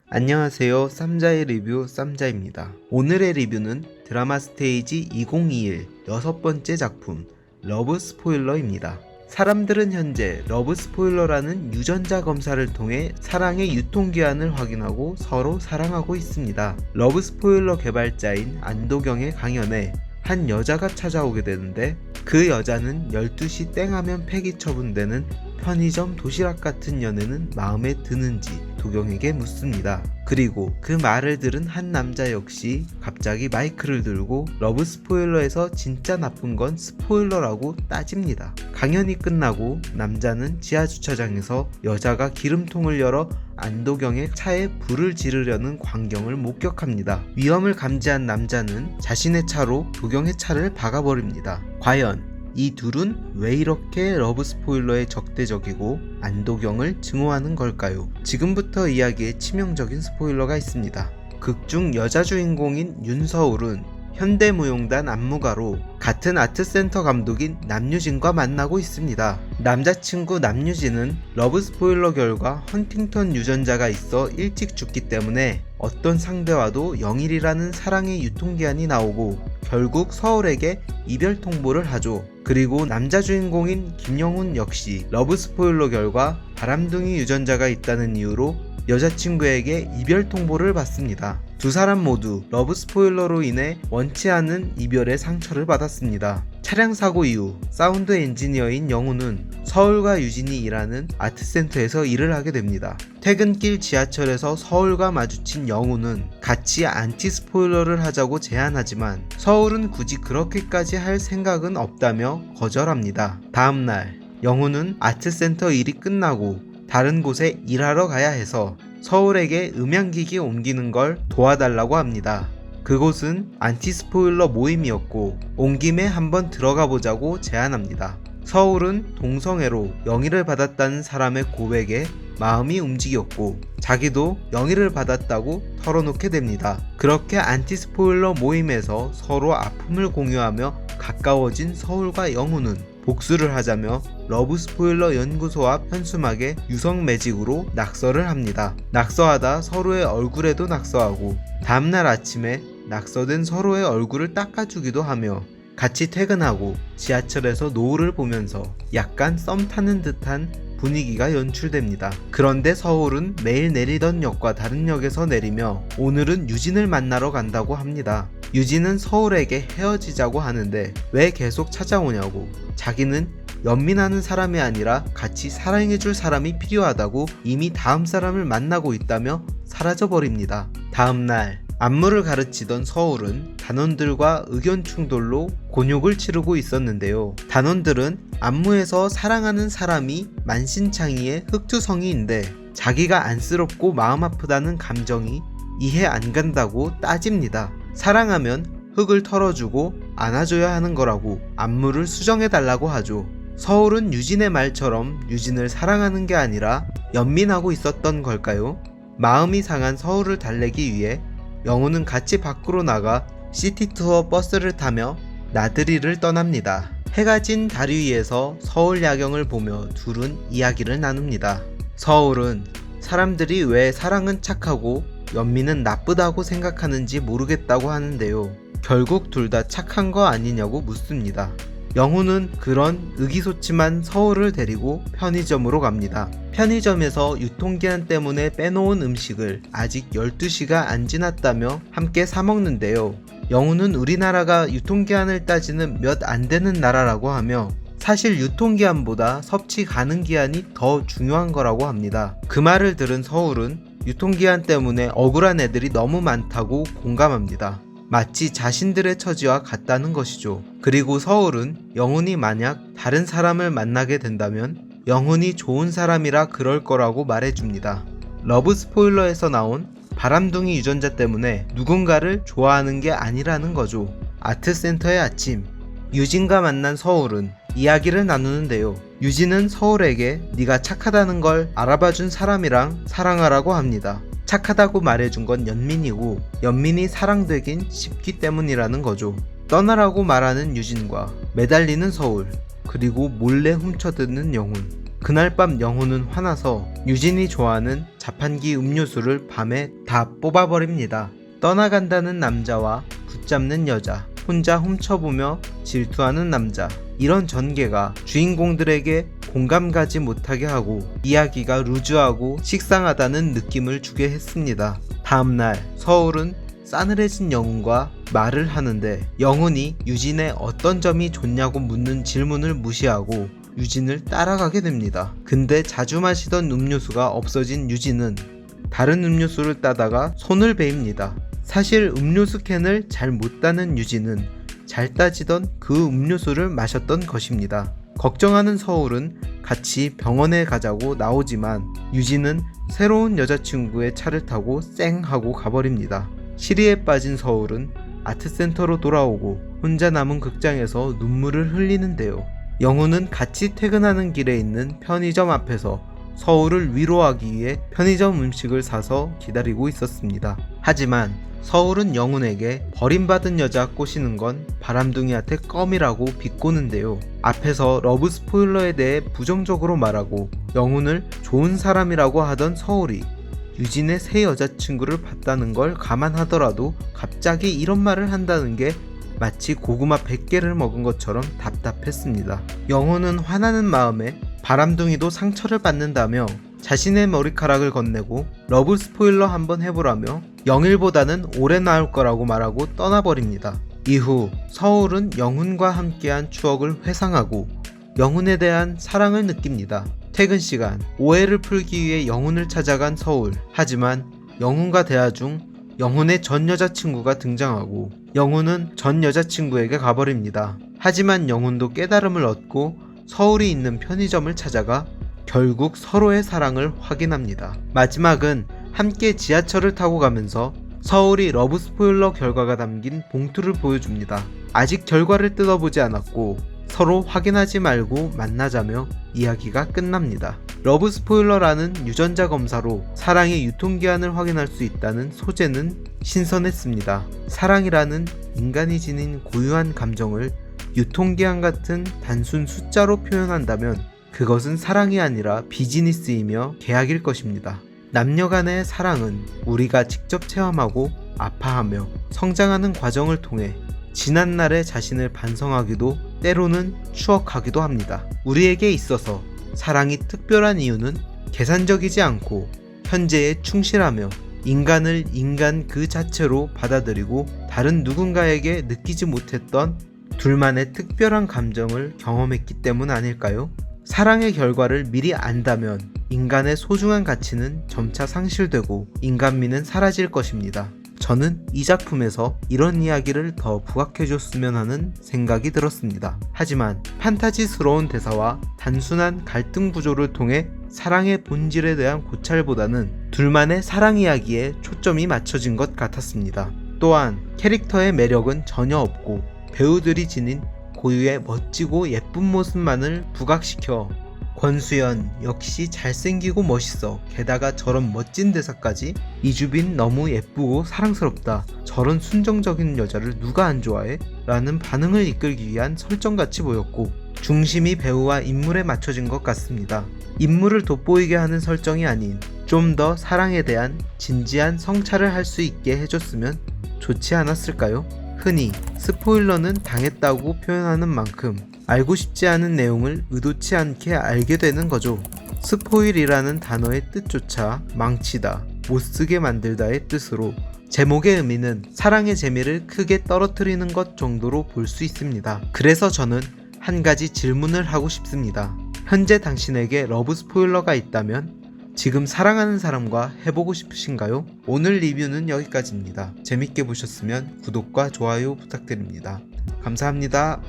안녕하세요. 쌈자의 리뷰 쌈자입니다. 오늘의 리뷰는 드라마 스테이지 2021 6번째 작품 러브 스포일러입니다. 사람들은 현재 러브 스포일러라는 유전자 검사를 통해 사랑의 유통기한을 확인하고 서로 사랑하고 있습니다. 러브 스포일러 개발자인 안도경의 강연에 한 여자가 찾아오게 되는데 그 여자는 12시 땡 하면 폐기 처분되는 편의점 도시락 같은 연애는 마음에 드는지 도경에게 묻습니다. 그리고 그 말을 들은 한 남자 역시 갑자기 마이크를 들고 러브 스포일러에서 진짜 나쁜 건 스포일러라고 따집니다. 강연이 끝나고 남자는 지하주차장에서 여자가 기름통을 열어 안도경의 차에 불을 지르려는 광경을 목격합니다. 위험을 감지한 남자는 자신의 차로 도경의 차를 박아버립니다. 과연 이 둘은 왜 이렇게 러브 스포일러에 적대적이고 안도경을 증오하는 걸까요? 지금부터 이야기에 치명적인 스포일러가 있습니다. 극중 여자 주인공인 윤서울은 현대무용단 안무가로 같은 아트센터 감독인 남유진과 만나고 있습니다. 남자친구 남유진은 러브 스포일러 결과 헌팅턴 유전자가 있어 일찍 죽기 때문에 어떤 상대와도 0일이라는 사랑의 유통기한이 나오고 결국 서울에게 이별 통보를 하죠. 그리고 남자 주인공인 김영훈 역시 러브 스포일러 결과 바람둥이 유전자가 있다는 이유로 여자친구에게 이별 통보를 받습니다. 두 사람 모두 러브 스포일러로 인해 원치 않은 이별의 상처를 받았습니다. 차량 사고 이후 사운드 엔지니어인 영훈은 서울과 유진이 일하는 아트센터에서 일을 하게 됩니다. 퇴근길 지하철에서 서울과 마주친 영훈은 같이 안티 스포일러를 하자고 제안하지만 서울은 굳이 그렇게까지 할 생각은 없다며 거절합니다. 다음날 영훈은 아트센터 일이 끝나고 다른 곳에 일하러 가야 해서 서울에게 음향기기 옮기는 걸 도와달라고 합니다. 그곳은 안티스포일러 모임이었고 온 김에 한번 들어가 보자고 제안합니다. 서울은 동성애로 영희를 받았다는 사람의 고백에 마음이 움직였고 자기도 영희를 받았다고 털어놓게 됩니다. 그렇게 안티스포일러 모임에서 서로 아픔을 공유하며 가까워진 서울과 영훈은 복수를 하자며 러브 스포일러 연구소 앞 현수막에 유성 매직으로 낙서를 합니다. 낙서하다 서로의 얼굴에도 낙서하고 다음날 아침에 낙서된 서로의 얼굴을 닦아주기도 하며 같이 퇴근하고 지하철에서 노을을 보면서 약간 썸 타는 듯한 분위기가 연출됩니다. 그런데 서울은 매일 내리던 역과 다른 역에서 내리며 오늘은 유진을 만나러 간다고 합니다. 유진은 서울에게 헤어지자고 하는데 왜 계속 찾아오냐고, 자기는 연민하는 사람이 아니라 같이 사랑해줄 사람이 필요하다고 이미 다음 사람을 만나고 있다며 사라져버립니다. 다음날 안무를 가르치던 서울은 단원들과 의견 충돌로 곤욕을 치르고 있었는데요. 단원들은 안무에서 사랑하는 사람이 만신창이의 흑투성이인데 자기가 안쓰럽고 마음 아프다는 감정이 이해 안 간다고 따집니다. 사랑하면 흙을 털어주고 안아줘야 하는 거라고 안무를 수정해달라고 하죠. 서울은 유진의 말처럼 유진을 사랑하는 게 아니라 연민하고 있었던 걸까요? 마음이 상한 서울을 달래기 위해 영훈은 같이 밖으로 나가 시티투어 버스를 타며 나들이를 떠납니다. 해가 진 다리 위에서 서울 야경을 보며 둘은 이야기를 나눕니다. 서울은 사람들이 왜 사랑은 착하고 연민은 나쁘다고 생각하는지 모르겠다고 하는데요. 결국 둘 다 착한 거 아니냐고 묻습니다. 영훈은 그런 의기소침한 서울을 데리고 편의점으로 갑니다. 편의점에서 유통기한 때문에 빼놓은 음식을 아직 12시가 안 지났다며 함께 사 먹는데요. 영훈은 우리나라가 유통기한을 따지는 몇 안 되는 나라라고 하며 사실 유통기한보다 섭취 가능 기한이 더 중요한 거라고 합니다. 그 말을 들은 서울은 유통기한 때문에 억울한 애들이 너무 많다고 공감합니다. 마치 자신들의 처지와 같다는 것이죠. 그리고 서울은 영훈이 만약 다른 사람을 만나게 된다면 영훈이 좋은 사람이라 그럴 거라고 말해줍니다. 러브 스포일러에서 나온 바람둥이 유전자 때문에 누군가를 좋아하는 게 아니라는 거죠. 아트센터의 아침, 유진과 만난 서울은 이야기를 나누는데요. 유진은 서울에게 네가 착하다는 걸 알아봐준 사람이랑 사랑하라고 합니다. 착하다고 말해준 건 연민이고 연민이 사랑되긴 쉽기 때문이라는 거죠. 떠나라고 말하는 유진과 매달리는 서울, 그리고 몰래 훔쳐드는 영훈. 그날 밤 영훈은 화나서 유진이 좋아하는 자판기 음료수를 밤에 다 뽑아버립니다. 떠나간다는 남자와 붙잡는 여자, 혼자 훔쳐보며 질투하는 남자. 이런 전개가 주인공들에게 공감 가지 못하게 하고 이야기가 루즈하고 식상하다는 느낌을 주게 했습니다. 다음날 서울은 싸늘해진 영훈과 말을 하는데 영훈이 유진의 어떤 점이 좋냐고 묻는 질문을 무시하고 유진을 따라가게 됩니다. 근데 자주 마시던 음료수가 없어진 유진은 다른 음료수를 따다가 손을 베입니다. 사실 음료수 캔을 잘 못 따는 유진은 잘 따지던 그 음료수를 마셨던 것입니다. 걱정하는 서울은 같이 병원에 가자고 나오지만 유진은 새로운 여자친구의 차를 타고 쌩 하고 가버립니다. 시리에 빠진 서울은 아트센터로 돌아오고 혼자 남은 극장에서 눈물을 흘리는데요. 영훈은 같이 퇴근하는 길에 있는 편의점 앞에서 서울을 위로하기 위해 편의점 음식을 사서 기다리고 있었습니다. 하지만 서울은 영훈에게 버림받은 여자 꼬시는 건 바람둥이한테 껌이라고 비꼬는데요. 앞에서 러브 스포일러에 대해 부정적으로 말하고 영훈을 좋은 사람이라고 하던 서울이 유진의 새 여자친구를 봤다는 걸 감안하더라도 갑자기 이런 말을 한다는 게 마치 고구마 100개를 먹은 것처럼 답답했습니다. 영훈은 화나는 마음에 바람둥이도 상처를 받는다며 자신의 머리카락을 건네고 러브 스포일러 한번 해보라며 영일보다는 오래 나올 거라고 말하고 떠나버립니다. 이후 서울은 영훈과 함께한 추억을 회상하고 영훈에 대한 사랑을 느낍니다. 퇴근 시간, 오해를 풀기 위해 영훈을 찾아간 서울. 하지만 영훈과 대화 중 영훈의 전 여자친구가 등장하고 영훈은 전 여자친구에게 가버립니다. 하지만 영훈도 깨달음을 얻고 서울이 있는 편의점을 찾아가 결국 서로의 사랑을 확인합니다. 마지막은 함께 지하철을 타고 가면서 서울이 러브 스포일러 결과가 담긴 봉투를 보여줍니다. 아직 결과를 뜯어보지 않았고 서로 확인하지 말고 만나자며 이야기가 끝납니다. 러브 스포일러라는 유전자 검사로 사랑의 유통기한을 확인할 수 있다는 소재는 신선했습니다. 사랑이라는 인간이 지닌 고유한 감정을 유통기한 같은 단순 숫자로 표현한다면 그것은 사랑이 아니라 비즈니스이며 계약일 것입니다. 남녀 간의 사랑은 우리가 직접 체험하고 아파하며 성장하는 과정을 통해 지난날의 자신을 반성하기도 때로는 추억하기도 합니다. 우리에게 있어서 사랑이 특별한 이유는 계산적이지 않고 현재에 충실하며 인간을 인간 그 자체로 받아들이고 다른 누군가에게 느끼지 못했던 둘만의 특별한 감정을 경험했기 때문 아닐까요? 사랑의 결과를 미리 안다면 인간의 소중한 가치는 점차 상실되고 인간미는 사라질 것입니다. 저는 이 작품에서 이런 이야기를 더 부각해줬으면 하는 생각이 들었습니다. 하지만 판타지스러운 대사와 단순한 갈등 구조를 통해 사랑의 본질에 대한 고찰보다는 둘만의 사랑 이야기에 초점이 맞춰진 것 같았습니다. 또한 캐릭터의 매력은 전혀 없고 배우들이 지닌 고유의 멋지고 예쁜 모습만을 부각시켜 권수연 역시 잘생기고 멋있어. 게다가 저런 멋진 대사까지. 이주빈 너무 예쁘고 사랑스럽다. 저런 순정적인 여자를 누가 안 좋아해? 라는 반응을 이끌기 위한 설정같이 보였고 중심이 배우와 인물에 맞춰진 것 같습니다. 인물을 돋보이게 하는 설정이 아닌 좀 더 사랑에 대한 진지한 성찰을 할 수 있게 해줬으면 좋지 않았을까요? 흔히 스포일러는 당했다고 표현하는 만큼 알고 싶지 않은 내용을 의도치 않게 알게 되는 거죠. 스포일이라는 단어의 뜻조차 망치다, 못쓰게 만들다의 뜻으로 제목의 의미는 사랑의 재미를 크게 떨어뜨리는 것 정도로 볼 수 있습니다. 그래서 저는 한 가지 질문을 하고 싶습니다. 현재 당신에게 러브 스포일러가 있다면 지금 사랑하는 사람과 해보고 싶으신가요? 오늘 리뷰는 여기까지입니다. 재밌게 보셨으면 구독과 좋아요 부탁드립니다. 감사합니다.